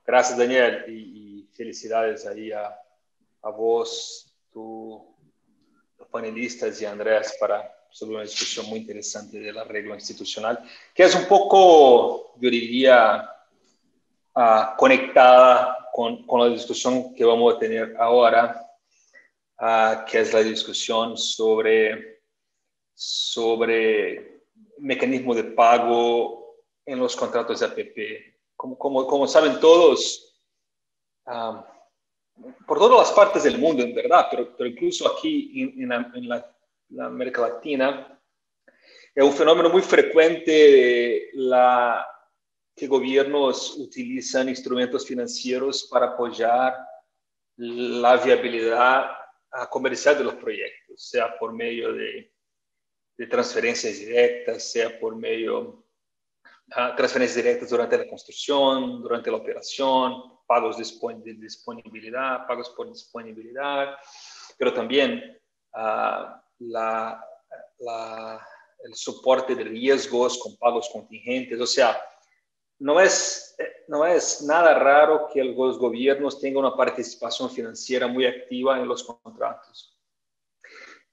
Gracias, Daniel, y felicidades ahí a vos, los panelistas y a Andrés sobre una discusión muy interesante del arreglo institucional, que es un poco, yo diría, conectada con la discusión que vamos a tener ahora, que es la discusión sobre mecanismo de pago en los contratos de APP. Como saben todos, por todas las partes del mundo, en verdad, pero incluso aquí en la América Latina, es un fenómeno muy frecuente que gobiernos utilizan instrumentos financieros para apoyar la viabilidad comercial de los proyectos, sea por medio de transferencias directas, sea por medio transferencias directas durante la construcción, durante la operación, pagos de disponibilidad, pagos por disponibilidad, pero también el soporte de riesgos con pagos contingentes. O sea, no es nada raro que los gobiernos tengan una participación financiera muy activa en los contratos.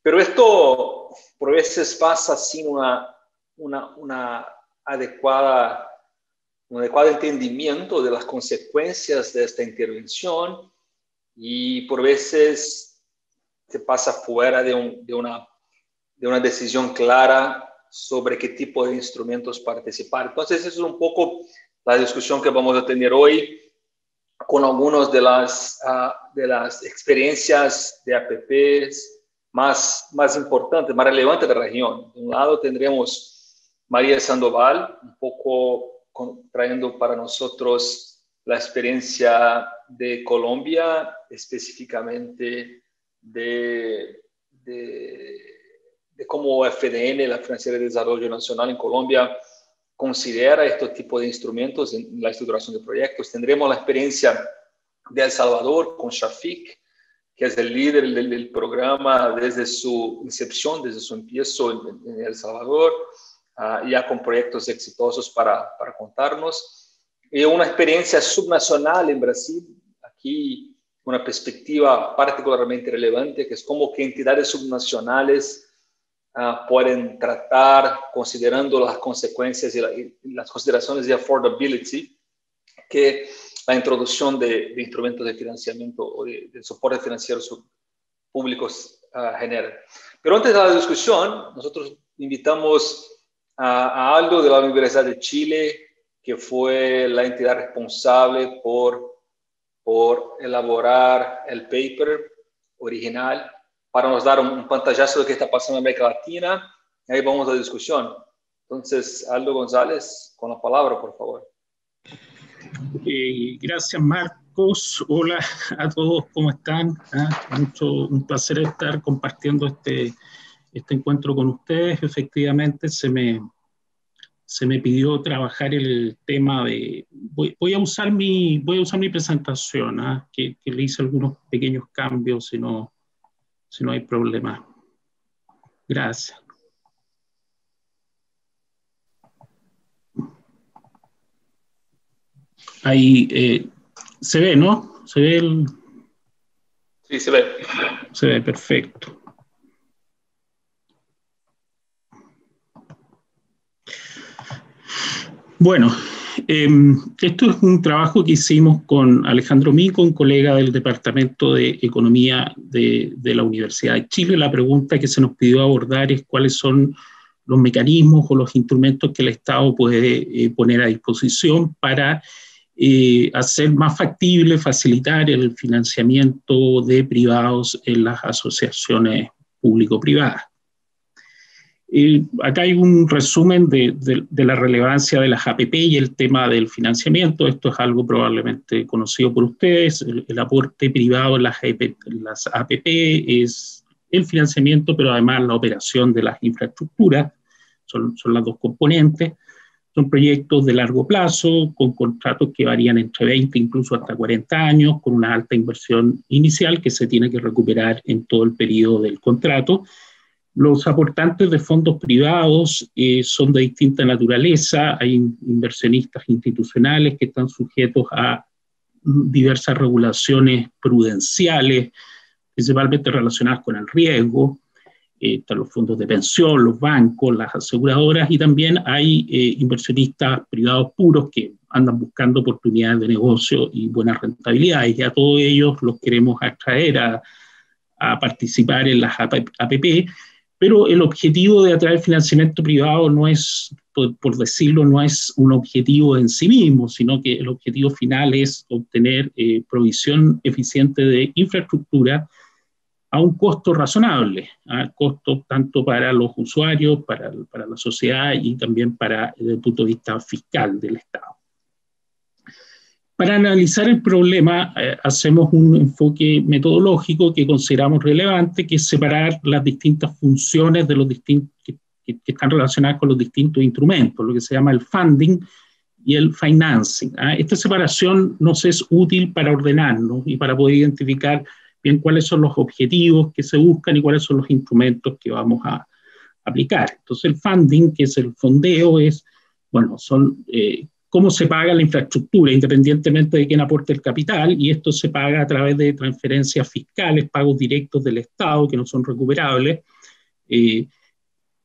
Pero esto por veces pasa sin un adecuado entendimiento de las consecuencias de esta intervención y por veces se pasa fuera de una decisión clara sobre qué tipo de instrumentos participar. Entonces, esa es un poco la discusión que vamos a tener hoy con algunas de las experiencias de APPs más importantes, más relevantes de la región. De un lado tendremos María Sandoval, un poco trayendo para nosotros la experiencia de Colombia, específicamente de cómo FDN, la Financiera de Desarrollo Nacional en Colombia, considera este tipo de instrumentos en la estructuración de proyectos. Tendremos la experiencia de El Salvador con Shafiq, que es el líder del programa desde su incepción, desde su empiezo en El Salvador, ya con proyectos exitosos para contarnos. Y una experiencia subnacional en Brasil, aquí una perspectiva particularmente relevante, que es cómo que entidades subnacionales pueden tratar, considerando las consecuencias y las consideraciones de affordability, que la introducción de instrumentos de financiamiento o de soporte financiero públicos genera. Pero antes de la discusión, nosotros invitamos a Aldo de la Universidad de Chile, que fue la entidad responsable por elaborar el paper original, para nos dar un pantallazo de lo que está pasando en América Latina. Y ahí vamos a la discusión. Entonces, Aldo González, con la palabra, por favor. Gracias, Marcos. Hola a todos, ¿cómo están? Un placer estar compartiendo este encuentro con ustedes. Efectivamente, se me pidió trabajar el tema de... Voy a usar mi presentación, que le hice algunos pequeños cambios, si no hay problema. Gracias. Ahí se ve, ¿no? ¿Se ve el...? Sí, se ve. Se ve, perfecto. Bueno, esto es un trabajo que hicimos con Alejandro Mico, un colega del Departamento de Economía de la Universidad de Chile. La pregunta que se nos pidió abordar es cuáles son los mecanismos o los instrumentos que el Estado puede poner a disposición para hacer más factible, facilitar el financiamiento de privados en las asociaciones público-privadas. Acá hay un resumen de la relevancia de las APP y el tema del financiamiento. Esto es algo probablemente conocido por ustedes. El aporte privado en las APP es el financiamiento, pero además la operación de las infraestructuras. Son las dos componentes. Son proyectos de largo plazo, con contratos que varían entre 20, incluso hasta 40 años, con una alta inversión inicial que se tiene que recuperar en todo el periodo del contrato. Los aportantes de fondos privados son de distinta naturaleza. Hay inversionistas institucionales que están sujetos a diversas regulaciones prudenciales, principalmente relacionadas con el riesgo. Están los fondos de pensión, los bancos, las aseguradoras, y también hay inversionistas privados puros que andan buscando oportunidades de negocio y buenas rentabilidades, y a todos ellos los queremos atraer a participar en las APP, pero el objetivo de atraer financiamiento privado no es, por decirlo, no es un objetivo en sí mismo, sino que el objetivo final es obtener provisión eficiente de infraestructura a un costo razonable, a costo tanto para los usuarios, para la sociedad y también desde el punto de vista fiscal del Estado. Para analizar el problema, hacemos un enfoque metodológico que consideramos relevante, que es separar las distintas funciones de los que están relacionadas con los distintos instrumentos, lo que se llama el funding y el financing. Esta separación nos es útil para ordenarnos y para poder identificar bien cuáles son los objetivos que se buscan y cuáles son los instrumentos que vamos a aplicar. Entonces el funding, que es el fondeo, son cómo se paga la infraestructura, independientemente de quién aporte el capital, y esto se paga a través de transferencias fiscales, pagos directos del Estado que no son recuperables,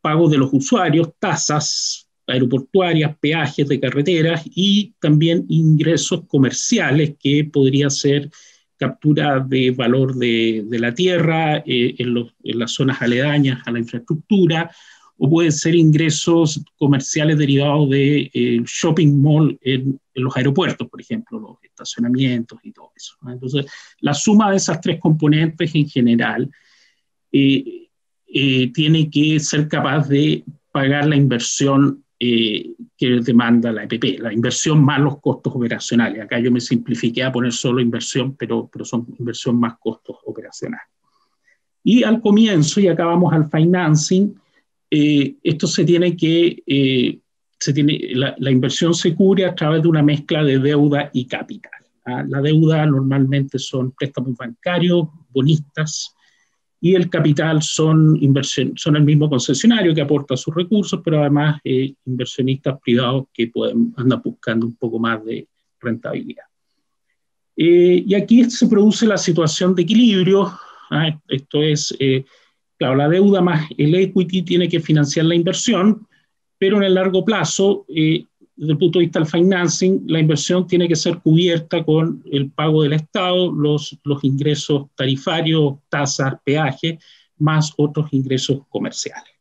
pagos de los usuarios, tasas aeroportuarias, peajes de carreteras y también ingresos comerciales, que podría ser captura de valor de la tierra en las zonas aledañas a la infraestructura, o pueden ser ingresos comerciales derivados de shopping mall en los aeropuertos, por ejemplo, los estacionamientos y todo eso, ¿no? Entonces, la suma de esas tres componentes en general tiene que ser capaz de pagar la inversión que demanda la EPP, la inversión más los costos operacionales. Acá yo me simplifiqué a poner solo inversión, pero son inversión más costos operacionales. Y al comienzo, y acá vamos al financing, esto la inversión se cubre a través de una mezcla de deuda y capital. La deuda normalmente son préstamos bancarios, bonistas, y el capital son el mismo concesionario que aporta sus recursos, pero además inversionistas privados que andan buscando un poco más de rentabilidad. Y aquí se produce la situación de equilibrio. Esto es, claro, la deuda más el equity tiene que financiar la inversión, pero en el largo plazo, desde el punto de vista del financing, la inversión tiene que ser cubierta con el pago del Estado, los ingresos tarifarios, tasas, peajes, más otros ingresos comerciales.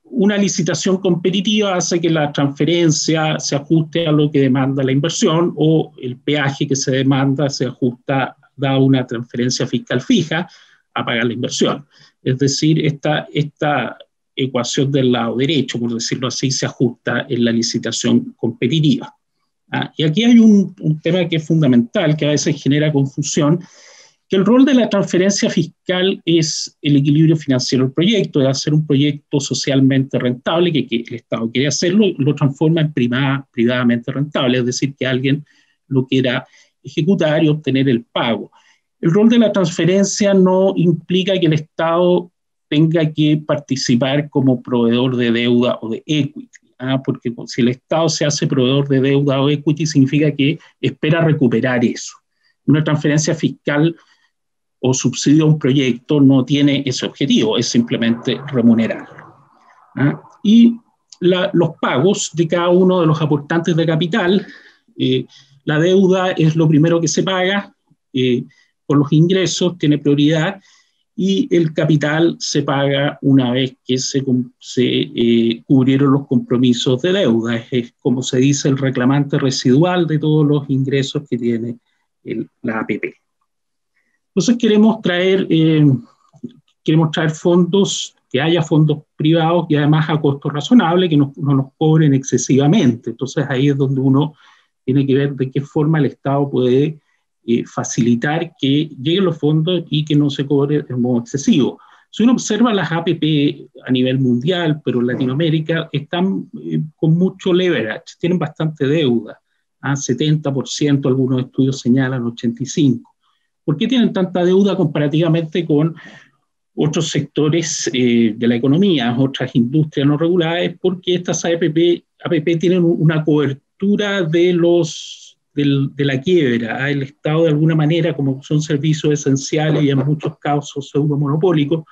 Una licitación competitiva hace que la transferencia se ajuste a lo que demanda la inversión, o el peaje que se demanda se ajusta, da una transferencia fiscal fija a pagar la inversión. Es decir, esta ecuación del lado derecho, por decirlo así, se ajusta en la licitación competitiva. Y aquí hay un tema que es fundamental, que a veces genera confusión, que el rol de la transferencia fiscal es el equilibrio financiero del proyecto, de hacer un proyecto socialmente rentable, que el Estado quiere hacerlo, lo transforma en privadamente rentable, es decir, que alguien lo quiera ejecutar y obtener el pago. El rol de la transferencia no implica que el Estado tenga que participar como proveedor de deuda o de equity, porque si el Estado se hace proveedor de deuda o equity, significa que espera recuperar eso. Una transferencia fiscal o subsidio a un proyecto no tiene ese objetivo, es simplemente remunerarlo. Y los pagos de cada uno de los aportantes de capital, la deuda es lo primero que se paga, por los ingresos tiene prioridad, y el capital se paga una vez que se cubrieron los compromisos de deuda. Es como se dice, el reclamante residual de todos los ingresos que tiene la APP. Entonces queremos traer fondos, que haya fondos privados y además a costo razonable, que no nos cobren excesivamente. Entonces ahí es donde uno tiene que ver de qué forma el Estado puede facilitar que lleguen los fondos y que no se cobre de modo excesivo. Si uno observa las APP a nivel mundial, pero en Latinoamérica, están con mucho leverage, tienen bastante deuda, 70%, algunos estudios señalan 85%. ¿Por qué tienen tanta deuda comparativamente con otros sectores de la economía, otras industrias no reguladas? Porque estas APP tienen una cobertura de la quiebra. El Estado, de alguna manera, como son servicios esenciales y en muchos casos pseudomonopólicos,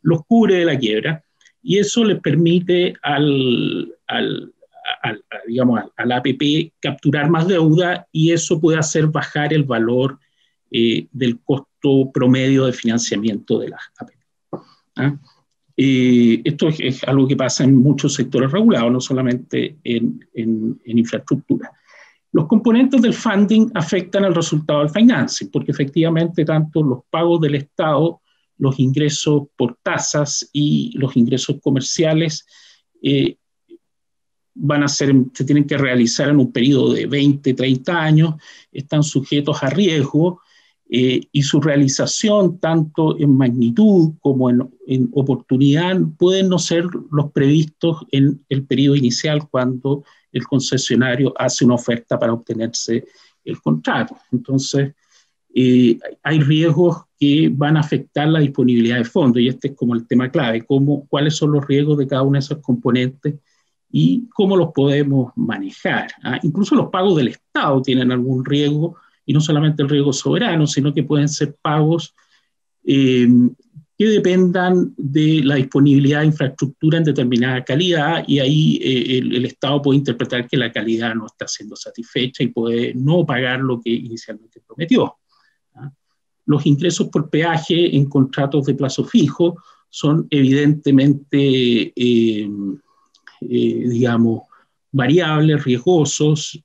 los cubre de la quiebra, y eso les permite digamos, al APP capturar más deuda, y eso puede hacer bajar el valor del costo promedio de financiamiento de las APP. Esto es algo que pasa en muchos sectores regulados, no solamente en infraestructura. Los componentes del funding afectan el resultado del financing, porque efectivamente tanto los pagos del Estado, los ingresos por tasas y los ingresos comerciales se tienen que realizar en un periodo de 20, 30 años, están sujetos a riesgo, y su realización, tanto en magnitud como en oportunidad, pueden no ser los previstos en el periodo inicial cuando el concesionario hace una oferta para obtenerse el contrato. Entonces, hay riesgos que van a afectar la disponibilidad de fondos, y este es como el tema clave, cuáles son los riesgos de cada uno de esos componentes y cómo los podemos manejar. Incluso los pagos del Estado tienen algún riesgo, y no solamente el riesgo soberano, sino que pueden ser pagos que dependan de la disponibilidad de infraestructura en determinada calidad, y ahí el Estado puede interpretar que la calidad no está siendo satisfecha y puede no pagar lo que inicialmente prometió. Los ingresos por peaje en contratos de plazo fijo son evidentemente, digamos, variables, riesgosos,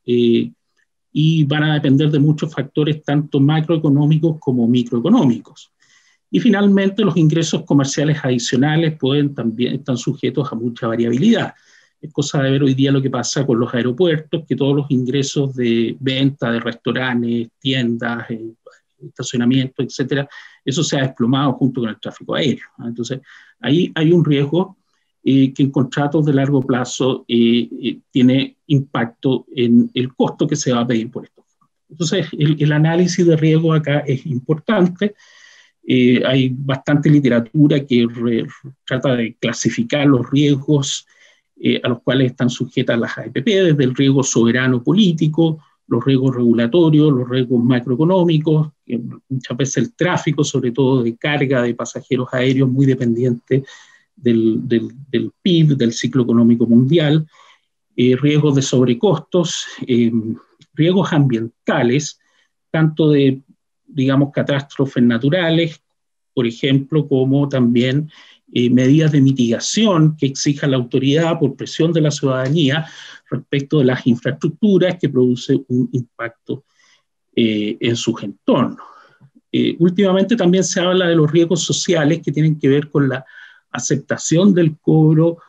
y van a depender de muchos factores, tanto macroeconómicos como microeconómicos. Y finalmente, los ingresos comerciales adicionales están sujetos a mucha variabilidad. Es cosa de ver hoy día lo que pasa con los aeropuertos, que todos los ingresos de venta de restaurantes, tiendas, estacionamiento, etcétera, eso se ha desplomado junto con el tráfico aéreo. Entonces, ahí hay un riesgo que en contratos de largo plazo tiene impacto en el costo que se va a pedir por estos fondos. Entonces, el análisis de riesgo acá es importante. Hay bastante literatura que trata de clasificar los riesgos a los cuales están sujetas las APP, desde el riesgo soberano político, los riesgos regulatorios, los riesgos macroeconómicos, muchas veces el tráfico, sobre todo de carga de pasajeros aéreos, muy dependiente del PIB, del ciclo económico mundial, riesgos de sobrecostos, riesgos ambientales, tanto de, digamos, catástrofes naturales, por ejemplo, como también medidas de mitigación que exija la autoridad por presión de la ciudadanía respecto de las infraestructuras, que produce un impacto en sus entornos. Últimamente también se habla de los riesgos sociales que tienen que ver con la aceptación del cobro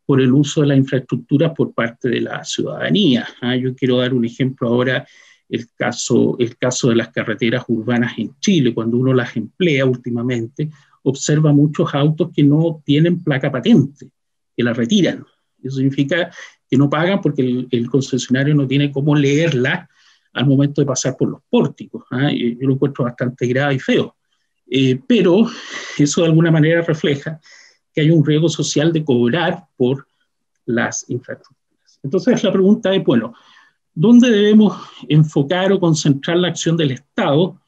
por el uso de la infraestructura por parte de la ciudadanía. Yo quiero dar un ejemplo ahora, el caso de las carreteras urbanas en Chile. Cuando uno las emplea últimamente, observa muchos autos que no tienen placa patente, que la retiran. Eso significa que no pagan porque el concesionario no tiene cómo leerla al momento de pasar por los pórticos. Yo lo encuentro bastante grave y feo. Pero eso de alguna manera refleja que hay un riesgo social de cobrar por las infraestructuras. Entonces la pregunta es, bueno, ¿dónde debemos enfocar o concentrar la acción del Estado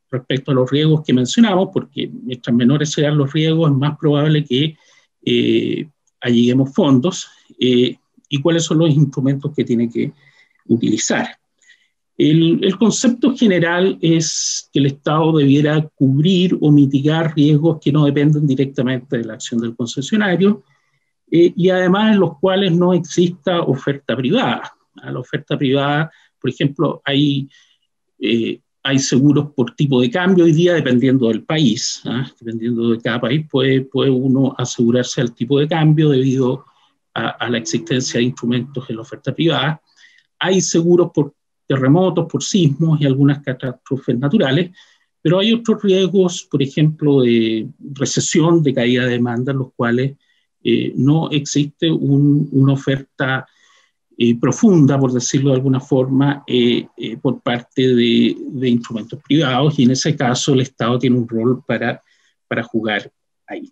respecto a los riesgos que mencionamos? Porque mientras menores sean los riesgos, es más probable que alleguemos fondos, y cuáles son los instrumentos que tiene que utilizar. El concepto general es que el Estado debiera cubrir o mitigar riesgos que no dependen directamente de la acción del concesionario, y además en los cuales no exista oferta privada. La oferta privada, por ejemplo, hay seguros por tipo de cambio hoy día, dependiendo del país. Dependiendo de cada país, puede uno asegurarse al tipo de cambio debido a la existencia de instrumentos en la oferta privada. Hay seguros por terremotos, por sismos y algunas catástrofes naturales, Pero hay otros riesgos, por ejemplo, de recesión, de caída de demanda, en los cuales no existe una oferta profunda, por decirlo de alguna forma, por parte de instrumentos privados, y en ese caso el Estado tiene un rol para jugar ahí.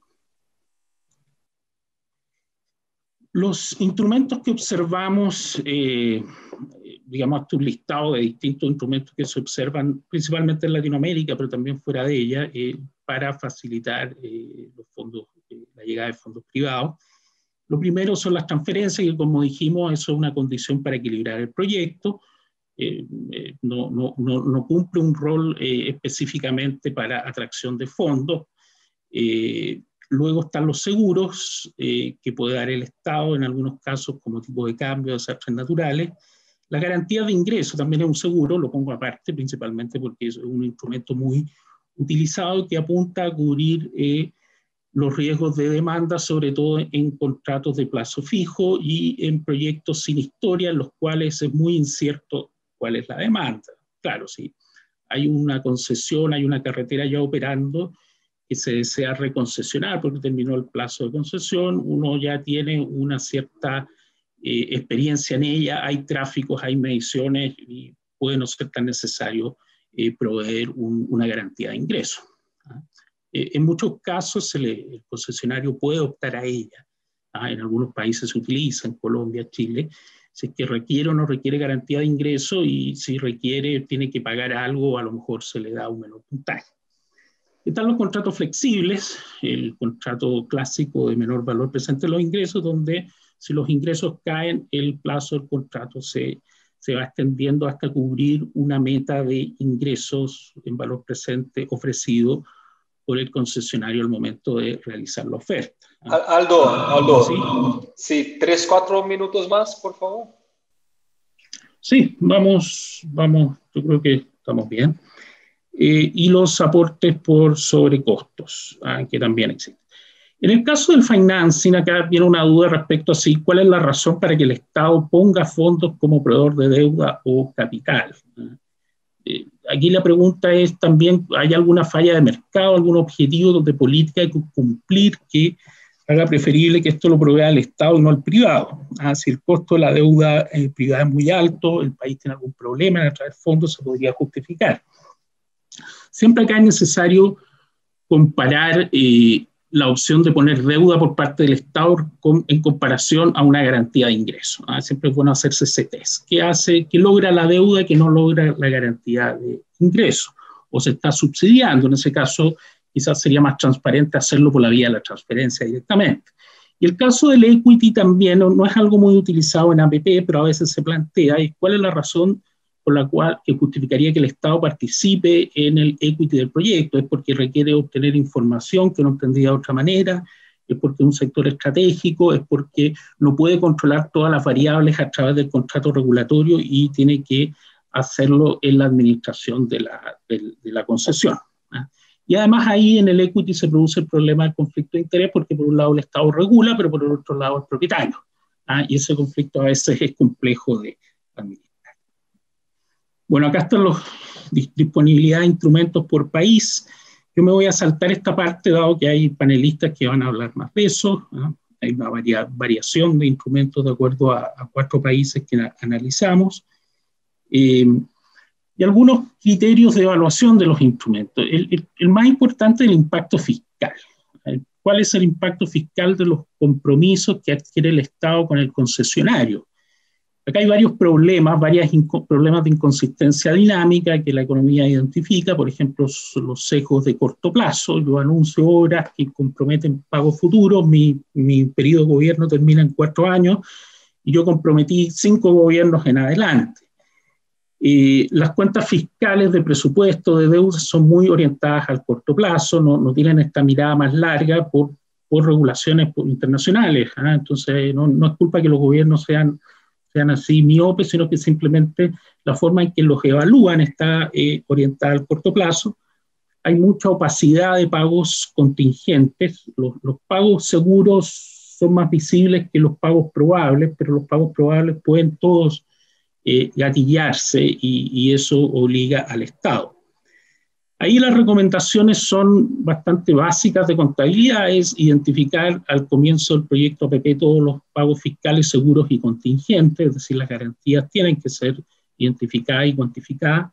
Los instrumentos que observamos, digamos, hasta un listado de distintos instrumentos que se observan principalmente en Latinoamérica, pero también fuera de ella, para facilitar los fondos, la llegada de fondos privados. Lo primero son las transferencias, que como dijimos, eso es una condición para equilibrar el proyecto. No cumple un rol específicamente para atracción de fondos. Luego están los seguros que puede dar el Estado en algunos casos como tipo de cambio, de desastres naturales. La garantía de ingreso también es un seguro, lo pongo aparte principalmente porque es un instrumento muy utilizado que apunta a cubrir los riesgos de demanda, sobre todo en contratos de plazo fijo y en proyectos sin historia, en los cuales es muy incierto cuál es la demanda. Claro, si hay una concesión, hay una carretera ya operando que se desea reconcesionar porque terminó el plazo de concesión, uno ya tiene una cierta experiencia en ella, hay tráficos, hay mediciones y puede no ser tan necesario proveer una garantía de ingreso. En muchos casos el concesionario puede optar a ella. En algunos países se utiliza, en Colombia, Chile, si es que requiere o no requiere garantía de ingreso, y si requiere tiene que pagar algo, a lo mejor se le da un menor puntaje. Están los contratos flexibles, el contrato clásico de menor valor presente en los ingresos, donde si los ingresos caen, el plazo del contrato se va extendiendo hasta cubrir una meta de ingresos en valor presente ofrecido por el concesionario al momento de realizar la oferta. Aldo, sí, 3, 4 minutos más, por favor. Sí, vamos, yo creo que estamos bien. Y los aportes por sobrecostos, que también existen. En el caso del financing, acá viene una duda respecto a si cuál es la razón para que el Estado ponga fondos como proveedor de deuda o capital. Aquí la pregunta es también, ¿hay alguna falla de mercado, algún objetivo de política hay que cumplir que haga preferible que esto lo provea el Estado y no el privado? Si el costo de la deuda privada es muy alto, el país tiene algún problema en atraer fondos, se podría justificar. Siempre acá es necesario comparar la opción de poner deuda por parte del Estado en comparación a una garantía de ingreso. Siempre es bueno hacerse ese test. ¿Qué logra la deuda que no logra la garantía de ingreso? ¿O se está subsidiando? En ese caso, quizás sería más transparente hacerlo por la vía de la transferencia directamente. Y el caso del equity también no es algo muy utilizado en APP, pero a veces se plantea, ¿cuál es la razón por la cual justificaría que el Estado participe en el equity del proyecto? ¿Es porque requiere obtener información que no obtendría de otra manera? ¿Es porque es un sector estratégico? ¿Es porque no puede controlar todas las variables a través del contrato regulatorio y tiene que hacerlo en la administración de la concesión? Y además ahí en el equity se produce el problema del conflicto de interés, porque por un lado el Estado regula, pero por el otro lado es propietario. Y ese conflicto a veces es complejo de administrar. Bueno, acá están las disponibilidad de instrumentos por país. Yo me voy a saltar esta parte, dado que hay panelistas que van a hablar más de eso. Hay una variación de instrumentos de acuerdo a 4 países que analizamos. Y algunos criterios de evaluación de los instrumentos. El más importante es el impacto fiscal. ¿Cuál es el impacto fiscal de los compromisos que adquiere el Estado con el concesionario? Acá hay varios problemas, problemas de inconsistencia dinámica que la economía identifica, por ejemplo, los sesgos de corto plazo. Yo anuncio obras que comprometen pagos futuros, mi periodo de gobierno termina en 4 años y yo comprometí 5 gobiernos en adelante. Las cuentas fiscales de presupuesto, de deuda, son muy orientadas al corto plazo, no tienen esta mirada más larga por regulaciones internacionales. Entonces, no es culpa que los gobiernos sean así miopes, sino que simplemente la forma en que los evalúan está orientada al corto plazo. Hay mucha opacidad de pagos contingentes. Los pagos seguros son más visibles que los pagos probables, pero los pagos probables pueden todos gatillarse y eso obliga al Estado. Ahí las recomendaciones son bastante básicas de contabilidad, es identificar al comienzo del proyecto APP todos los pagos fiscales seguros y contingentes, es decir, las garantías tienen que ser identificadas y cuantificadas.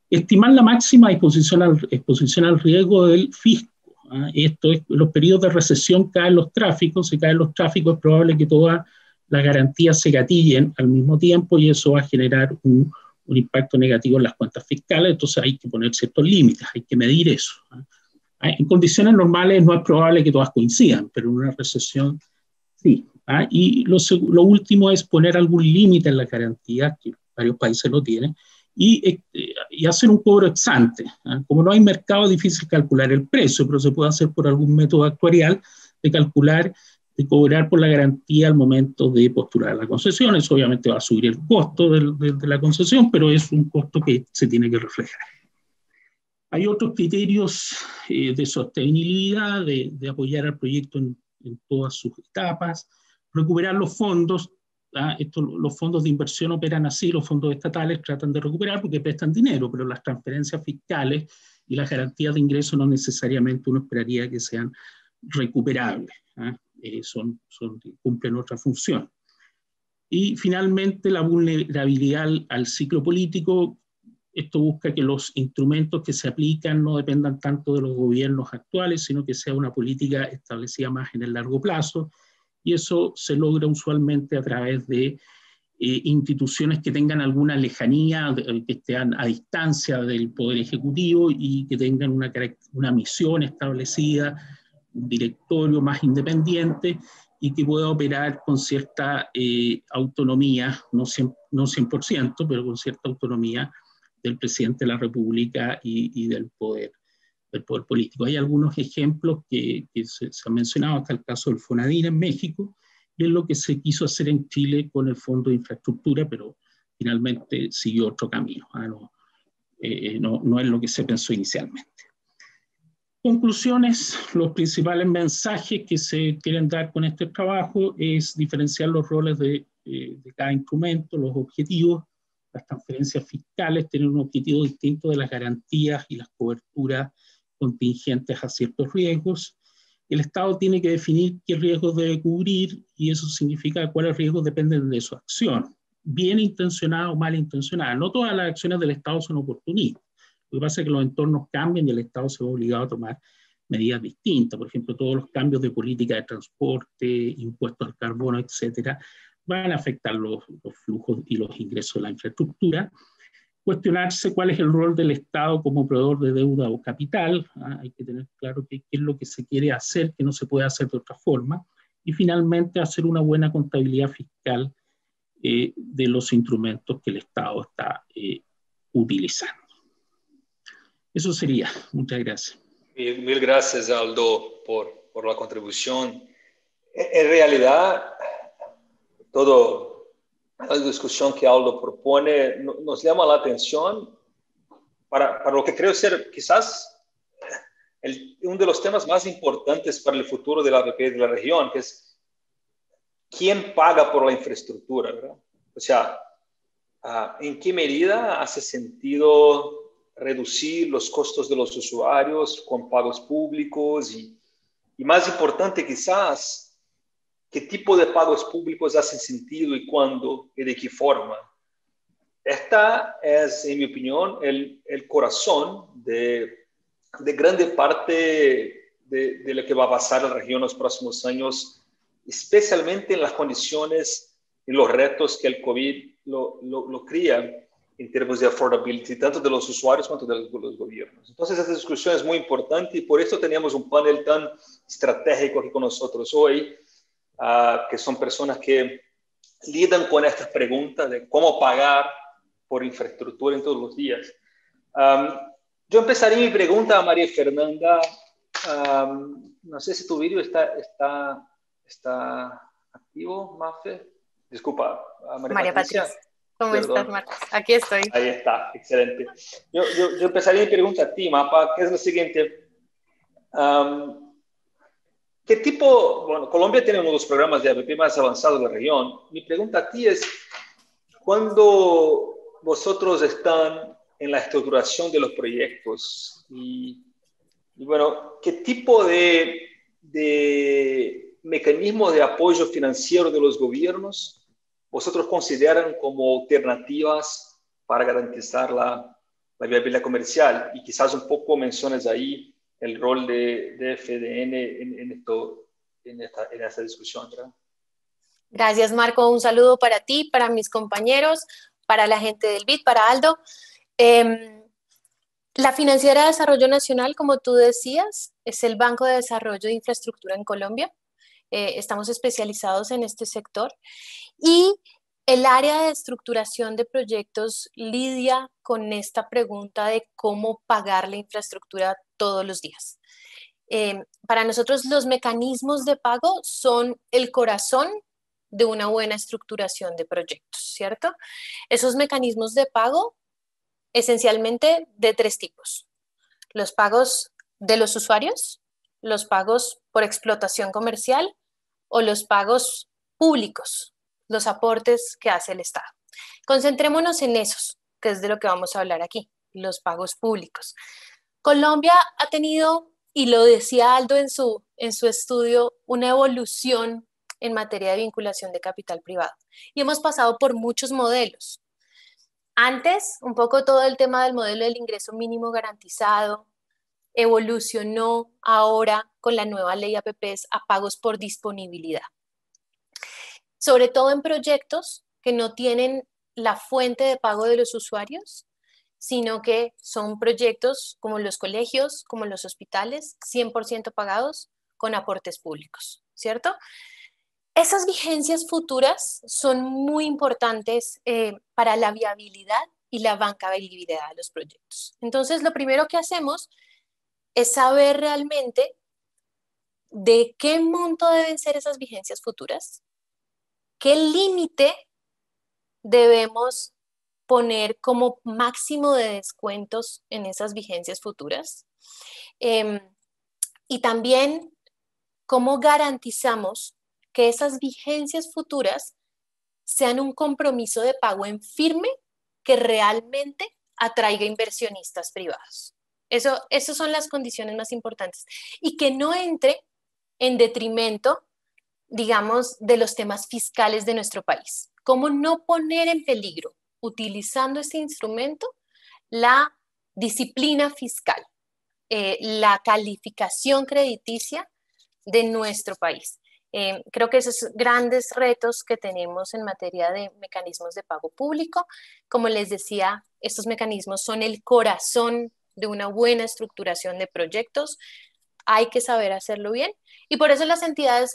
Estimar la máxima exposición al riesgo del fisco. Esto es, en los periodos de recesión caen los tráficos, si caen los tráficos es probable que todas las garantías se gatillen al mismo tiempo y eso va a generar un impacto negativo en las cuentas fiscales, entonces hay que poner ciertos límites, hay que medir eso. En condiciones normales no es probable que todas coincidan, pero en una recesión sí. Y lo último es poner algún límite en la garantía, que varios países lo tienen, y hacer un cobro ex ante. Como no hay mercado, es difícil calcular el precio, pero se puede hacer por algún método actuarial de calcular, de cobrar por la garantía al momento de postular la concesión. Eso obviamente va a subir el costo de la concesión, pero es un costo que se tiene que reflejar. Hay otros criterios de sostenibilidad, de apoyar al proyecto en todas sus etapas, recuperar los fondos. Los fondos de inversión operan así, los fondos estatales tratan de recuperar porque prestan dinero, pero las transferencias fiscales y las garantías de ingreso no necesariamente uno esperaría que sean recuperables. Cumplen otra función. Y finalmente la vulnerabilidad al ciclo político. Esto busca que los instrumentos que se aplican no dependan tanto de los gobiernos actuales, sino que sea una política establecida más en el largo plazo, y eso se logra usualmente a través de instituciones que tengan alguna lejanía, que estén a distancia del Poder Ejecutivo y que tengan una misión establecida, un directorio más independiente y que pueda operar con cierta autonomía, no 100%, pero con cierta autonomía del presidente de la República y del poder político. Hay algunos ejemplos que se han mencionado, hasta el caso del FONADIN en México, y es lo que se quiso hacer en Chile con el Fondo de Infraestructura, pero finalmente siguió otro camino. No es lo que se pensó inicialmente. Conclusiones, los principales mensajes que se quieren dar con este trabajo es diferenciar los roles de cada instrumento, los objetivos. Las transferencias fiscales tienen un objetivo distinto de las garantías y las coberturas contingentes a ciertos riesgos. El Estado tiene que definir qué riesgos debe cubrir y eso significa cuáles riesgos dependen de su acción, bien intencionada o mal intencionada. No todas las acciones del Estado son oportunistas. Lo que pasa es que los entornos cambian y el Estado se ve obligado a tomar medidas distintas. Por ejemplo, todos los cambios de política de transporte, impuestos al carbono, etcétera, van a afectar los flujos y los ingresos de la infraestructura. Cuestionarse cuál es el rol del Estado como proveedor de deuda o capital. Hay que tener claro qué es lo que se quiere hacer, que no se puede hacer de otra forma. Y finalmente, hacer una buena contabilidad fiscal de los instrumentos que el Estado está utilizando. Eso sería. Muchas gracias. Mil gracias, Aldo, por la contribución. En realidad, toda la discusión que Aldo propone nos llama la atención para lo que creo ser quizás uno de los temas más importantes para el futuro de la APP de la región, que es quién paga por la infraestructura, ¿verdad? O sea, ¿en qué medida hace sentido reducir los costos de los usuarios con pagos públicos y más importante quizás, qué tipo de pagos públicos hacen sentido y cuándo y de qué forma? Esta es, en mi opinión, el corazón de grande parte de lo que va a pasar en la región en los próximos años, especialmente en las condiciones y los retos que el COVID lo crea en términos de affordability, tanto de los usuarios como de los gobiernos. Entonces, esta discusión es muy importante y por eso tenemos un panel tan estratégico aquí con nosotros hoy, que son personas que lidan con estas preguntas de cómo pagar por infraestructura en todos los días. Yo empezaría mi pregunta a María Fernanda. No sé si tu vídeo está activo, Mafe. Disculpa, María Patricia. ¿Cómo estás, Marcos? Aquí estoy. Ahí está, excelente. Yo empezaría mi pregunta a ti, Mapa, que es lo siguiente. ¿Qué tipo? Bueno, Colombia tiene uno de los programas de APP más avanzados de la región. Mi pregunta a ti es, cuando vosotros están en la estructuración de los proyectos. Y bueno, ¿qué tipo de mecanismos de apoyo financiero de los gobiernos vosotros consideran como alternativas para garantizar la viabilidad comercial? Y quizás un poco menciones ahí el rol de FDN en esta discusión, ¿verdad? Gracias, Marco. Un saludo para ti, para mis compañeros, para la gente del BID, para Aldo. La Financiera de Desarrollo Nacional, como tú decías, es el Banco de Desarrollo de Infraestructura en Colombia. Estamos especializados en este sector y el área de estructuración de proyectos lidia con esta pregunta de cómo pagar la infraestructura todos los días. Para nosotros los mecanismos de pago son el corazón de una buena estructuración de proyectos, ¿cierto? Esos mecanismos de pago esencialmente de tres tipos: los pagos de los usuarios, los pagos por explotación comercial o los pagos públicos, los aportes que hace el Estado. Concentrémonos en esos, que es de lo que vamos a hablar aquí, los pagos públicos. Colombia ha tenido, y lo decía Aldo en su estudio, una evolución en materia de vinculación de capital privado. Y hemos pasado por muchos modelos. Antes, un poco todo el tema del modelo del ingreso mínimo garantizado evolucionó ahora con la nueva ley APPs a pagos por disponibilidad. Sobre todo en proyectos que no tienen la fuente de pago de los usuarios, sino que son proyectos como los colegios, como los hospitales, 100% pagados con aportes públicos, ¿cierto? Esas vigencias futuras son muy importantes para la viabilidad y la bancabilidad de los proyectos. Entonces, lo primero que hacemos es saber realmente de qué monto deben ser esas vigencias futuras, qué límite debemos poner como máximo de descuentos en esas vigencias futuras, y también cómo garantizamos que esas vigencias futuras sean un compromiso de pago en firme que realmente atraiga inversionistas privados. Esas son las condiciones más importantes y que no entre en detrimento, digamos, de los temas fiscales de nuestro país. ¿Cómo no poner en peligro, utilizando este instrumento, la disciplina fiscal, la calificación crediticia de nuestro país? Creo que esos grandes retos que tenemos en materia de mecanismos de pago público, como les decía, estos mecanismos son el corazón de una buena estructuración de proyectos. Hay que saber hacerlo bien y por eso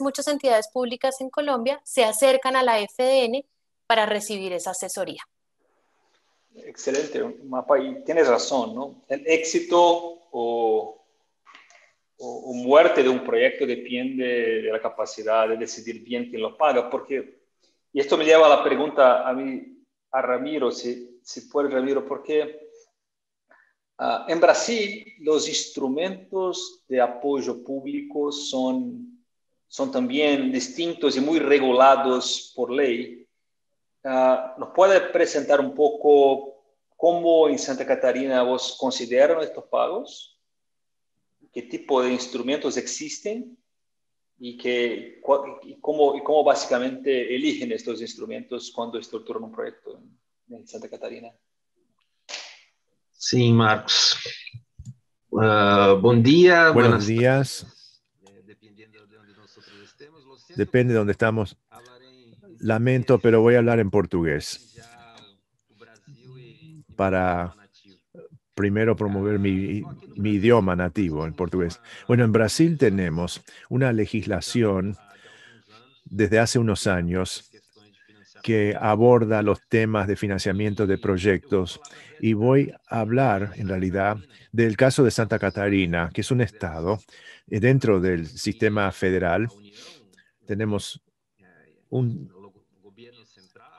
muchas entidades públicas en Colombia se acercan a la FDN para recibir esa asesoría. Excelente, Mapa, y tienes razón, ¿no? El éxito o muerte de un proyecto depende de la capacidad de decidir bien quién lo paga, y esto me lleva a la pregunta a Ramiro, si puede, Ramiro, porque en Brasil los instrumentos de apoyo público son también distintos y muy regulados por ley. ¿Nos puede presentar un poco cómo en Santa Catarina vos consideran estos pagos? ¿Qué tipo de instrumentos existen y cómo básicamente eligen estos instrumentos cuando estructuran un proyecto en Santa Catarina? Sim, Marcos. Bom dia. Buenos días. Depende de dónde estamos. Lamento, pero voy a hablar en portugués para primero promover mi idioma nativo, en portugués. Bueno, en Brasil tenemos una legislación desde hace unos años que aborda los temas de financiamiento de proyectos y voy a hablar, en realidad, del caso de Santa Catarina, que es un estado dentro del sistema federal. Tenemos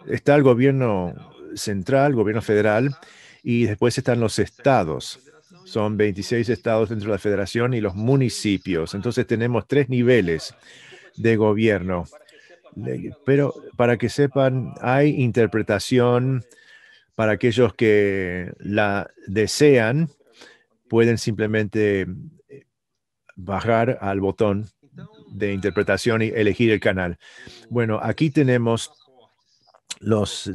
está el gobierno central, gobierno federal, y después están los estados. Son 26 estados dentro de la federación y los municipios. Entonces tenemos 3 niveles de gobierno. Pero para que sepan, hay interpretación Para aquellos que la desean, pueden simplemente bajar al botón de interpretación y elegir el canal. Bueno, aquí tenemos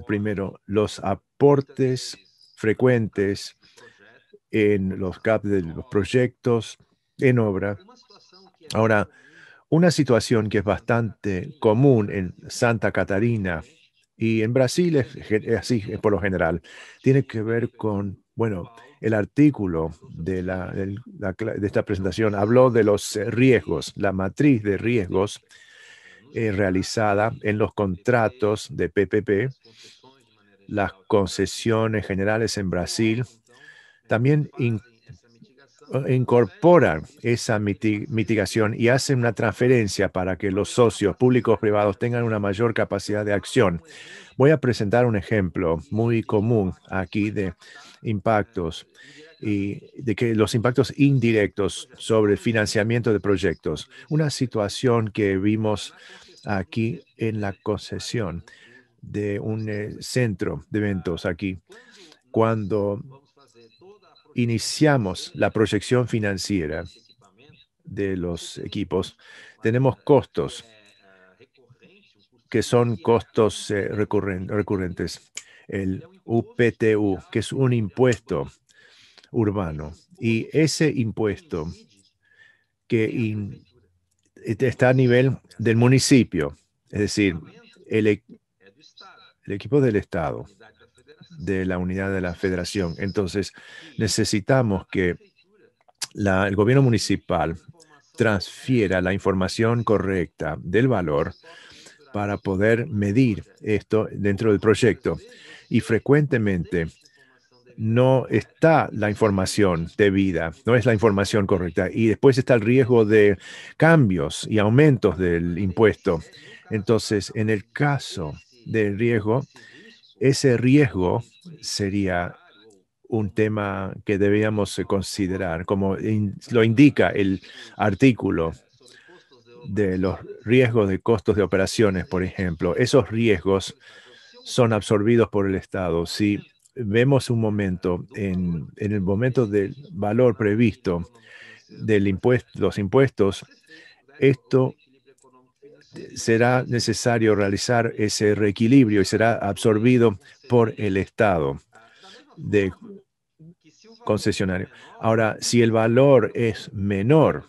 primero, los aportes frecuentes en los CAP de los proyectos en obra. Ahora, una situación que es bastante común en Santa Catarina y en Brasil es así por lo general, tiene que ver con, bueno, el artículo de esta presentación habló de los riesgos, la matriz de riesgos realizada en los contratos de PPP, las concesiones generales en Brasil, también incorporan esa mitigación y hacen una transferencia para que los socios públicos privados tengan una mayor capacidad de acción. Voy a presentar un ejemplo muy común aquí de impactos y de que los impactos indirectos sobre el financiamiento de proyectos. Una situación que vimos aquí en la concesión de un centro de eventos aquí, cuando iniciamos la proyección financiera de los equipos, tenemos costos que son costos recurrentes. El UPTU, que es un impuesto urbano. Y ese impuesto que está a nivel del municipio, es decir, el equipo del Estado, de la unidad de la federación. Entonces, necesitamos que el gobierno municipal transfiera la información correcta del valor para poder medir esto dentro del proyecto. Y frecuentemente no está la información debida, no es la información correcta. Y después está el riesgo de cambios y aumentos del impuesto. Entonces, en el caso del riesgo, ese riesgo sería un tema que debíamos considerar, como lo indica el artículo de los riesgos de costos de operaciones, por ejemplo. Esos riesgos son absorbidos por el Estado. Si vemos un momento, en el momento del valor previsto los impuestos, esto será necesario realizar ese reequilibrio y será absorbido por el Estado de concesionario. Ahora, si el valor es menor,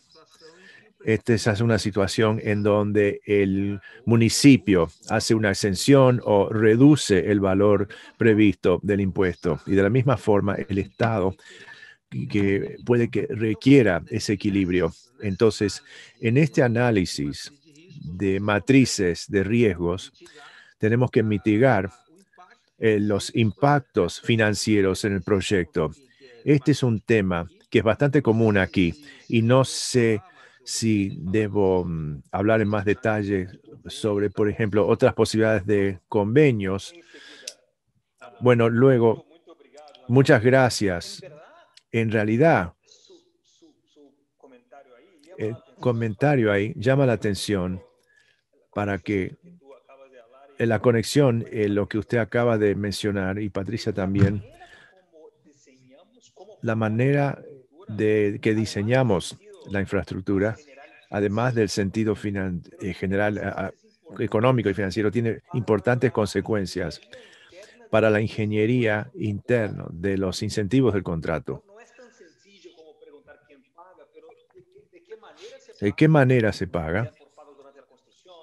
esta es una situación en donde el municipio hace una exención o reduce el valor previsto del impuesto. Y de la misma forma, el Estado que puede que requiera ese equilibrio. Entonces, en este análisis de matrices de riesgos, tenemos que mitigar los impactos financieros en el proyecto. Este es un tema que es bastante común aquí y no sé si debo hablar en más detalle sobre, por ejemplo, otras posibilidades de convenios. Bueno, luego, muchas gracias. En realidad, el comentario ahí llama la atención para que en la conexión, lo que usted acaba de mencionar, y Patricia también, la manera de que diseñamos la infraestructura, además del sentido general, económico y financiero, tiene importantes consecuencias para la ingeniería interna de los incentivos del contrato. ¿De qué manera se paga?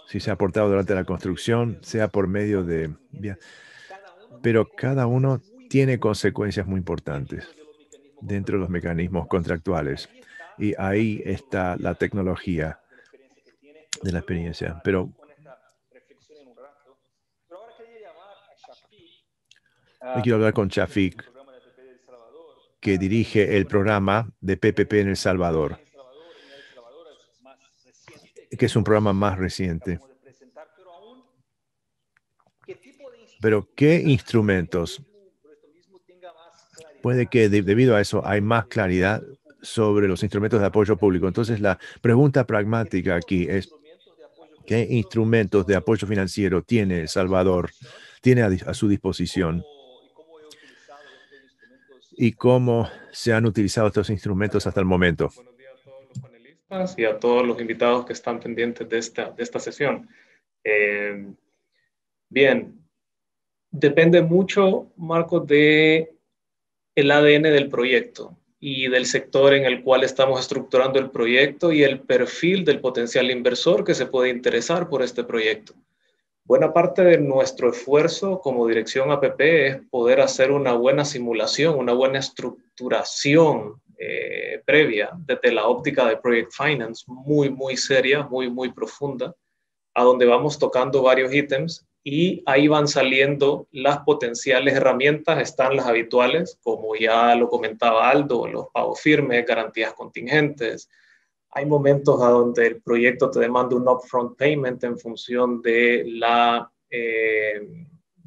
Si se ha aportado durante la construcción, sea por medio de... Pero cada uno tiene consecuencias muy importantes dentro de los mecanismos contractuales. Y ahí está la tecnología de la experiencia. Pero hoy quiero hablar con Shafik, que dirige el programa de PPP en El Salvador, que es un programa más reciente. Pero, ¿qué instrumentos? Puede que debido a eso hay más claridad sobre los instrumentos de apoyo público. Entonces, la pregunta pragmática aquí es, ¿qué instrumentos de apoyo financiero tiene El Salvador, tiene a su disposición? y cómo se han utilizado estos instrumentos hasta el momento. Buenos días a todos los panelistas y a todos los invitados que están pendientes de esta sesión. Bien, depende mucho, Marcos, de el ADN del proyecto y del sector en el cual estamos estructurando el proyecto y el perfil del potencial inversor que se puede interesar por este proyecto. Buena parte de nuestro esfuerzo como dirección APP es poder hacer una buena simulación, una buena estructuración previa desde la óptica de Project Finance, muy seria, muy profunda, a donde vamos tocando varios ítems y ahí van saliendo las potenciales herramientas, están las habituales, como ya lo comentaba Aldo, los pagos firmes, garantías contingentes. Hay momentos a donde el proyecto te demanda un upfront payment en función de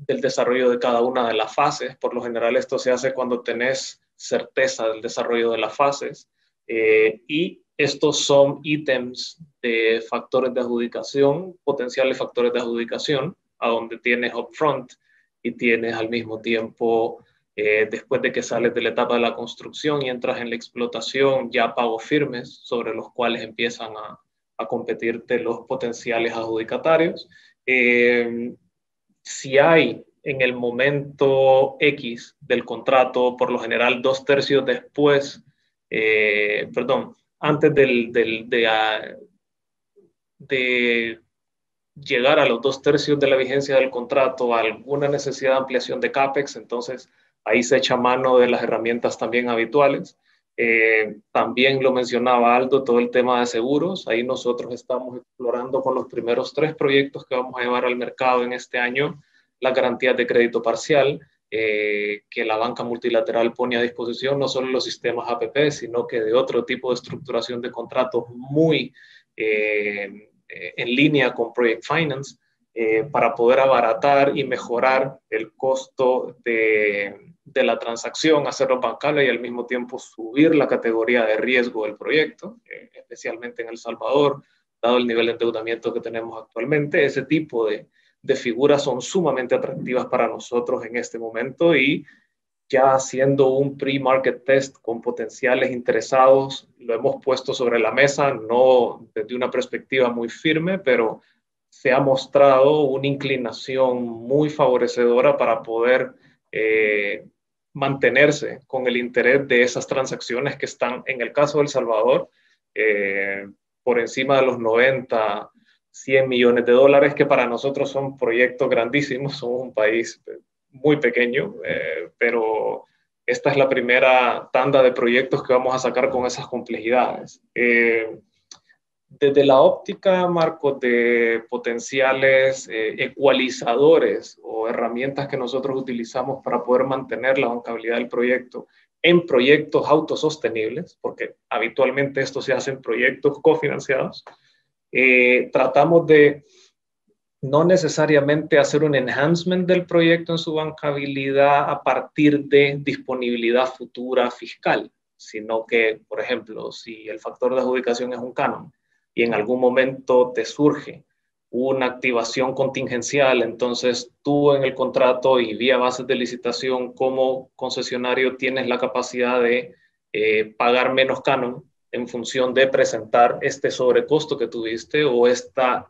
del desarrollo de cada una de las fases. Por lo general esto se hace cuando tenés certeza del desarrollo de las fases. Y estos son ítems de factores de adjudicación, potenciales factores de adjudicación, a donde tienes upfront y tienes al mismo tiempo, después de que sales de la etapa de la construcción y entras en la explotación, ya pagos firmes sobre los cuales empiezan a competirte los potenciales adjudicatarios. Si hay en el momento X del contrato, por lo general 2/3 después, antes de llegar a los 2/3 de la vigencia del contrato, alguna necesidad de ampliación de CAPEX, entonces ahí se echa mano de las herramientas también habituales. También lo mencionaba Aldo, todo el tema de seguros. Ahí nosotros estamos explorando con los primeros 3 proyectos que vamos a llevar al mercado en este año, las garantías de crédito parcial, que la banca multilateral pone a disposición, no solo los sistemas APP, sino que de otro tipo de estructuración de contratos muy en línea con Project Finance, para poder abaratar y mejorar el costo de la transacción, hacerlo bancable y al mismo tiempo subir la categoría de riesgo del proyecto, especialmente en El Salvador, dado el nivel de endeudamiento que tenemos actualmente. Ese tipo de figuras son sumamente atractivas para nosotros en este momento y ya haciendo un pre-market test con potenciales interesados, lo hemos puesto sobre la mesa, no desde una perspectiva muy firme, pero se ha mostrado una inclinación muy favorecedora para poder mantenerse con el interés de esas transacciones que están, en el caso de El Salvador, por encima de los 90, 100 millones de dólares, que para nosotros son proyectos grandísimos, somos un país muy pequeño, pero esta es la primera tanda de proyectos que vamos a sacar con esas complejidades. Desde la óptica, Marcos, de potenciales ecualizadores o herramientas que nosotros utilizamos para poder mantener la bancabilidad del proyecto en proyectos autosostenibles, porque habitualmente esto se hace en proyectos cofinanciados, tratamos de no necesariamente hacer un enhancement del proyecto en su bancabilidad a partir de disponibilidad futura fiscal, sino que, por ejemplo, si el factor de adjudicación es un canon y en algún momento te surge una activación contingencial, entonces tú en el contrato y vía bases de licitación como concesionario tienes la capacidad de pagar menos canon en función de presentar este sobrecosto que tuviste o esta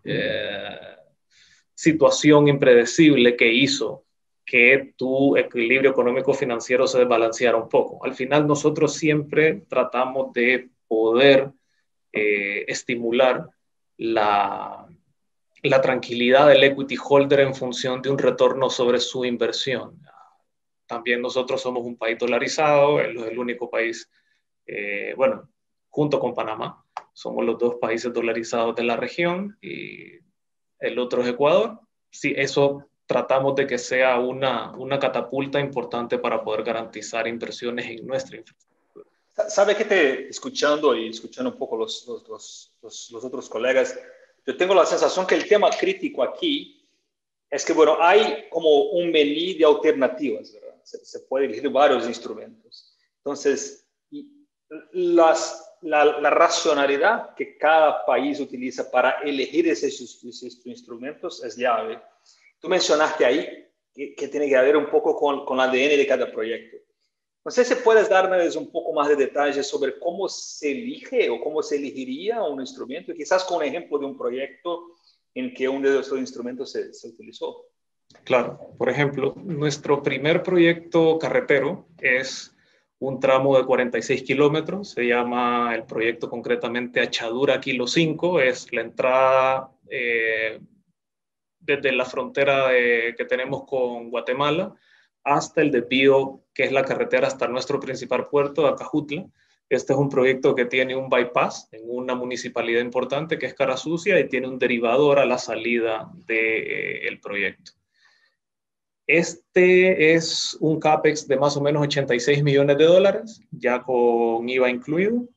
situación impredecible que hizo que tu equilibrio económico-financiero se desbalanceara un poco. Al final nosotros siempre tratamos de poder estimular la tranquilidad del equity holder en función de un retorno sobre su inversión. También nosotros somos un país dolarizado, es el único país, junto con Panamá, somos los 2 países dolarizados de la región y el otro es Ecuador. Sí, eso tratamos de que sea una catapulta importante para poder garantizar inversiones en nuestra infraestructura. Sabe que escuchando un poco los otros colegas, yo tengo la sensación que el tema crítico aquí es que, bueno, hay como un menú de alternativas, ¿verdad? Se puede elegir varios instrumentos. Entonces, la racionalidad que cada país utiliza para elegir esos instrumentos es llave. Tú mencionaste ahí que tiene que ver un poco con el ADN de cada proyecto. No sé si puedes darnos un poco más de detalles sobre cómo se elige o cómo se elegiría un instrumento, quizás con un ejemplo de un proyecto en que uno de estos instrumentos se utilizó. Claro, por ejemplo, nuestro primer proyecto carretero es un tramo de 46 kilómetros, se llama el proyecto concretamente Achadura Kilo 5, es la entrada desde la frontera que tenemos con Guatemala hasta el desvío, que es la carretera hasta nuestro principal puerto, Acajutla. Este es un proyecto que tiene un bypass en una municipalidad importante que es Carasucia y tiene un derivador a la salida del proyecto. Este es un CAPEX de más o menos 86 millones de dólares, ya con IVA incluido.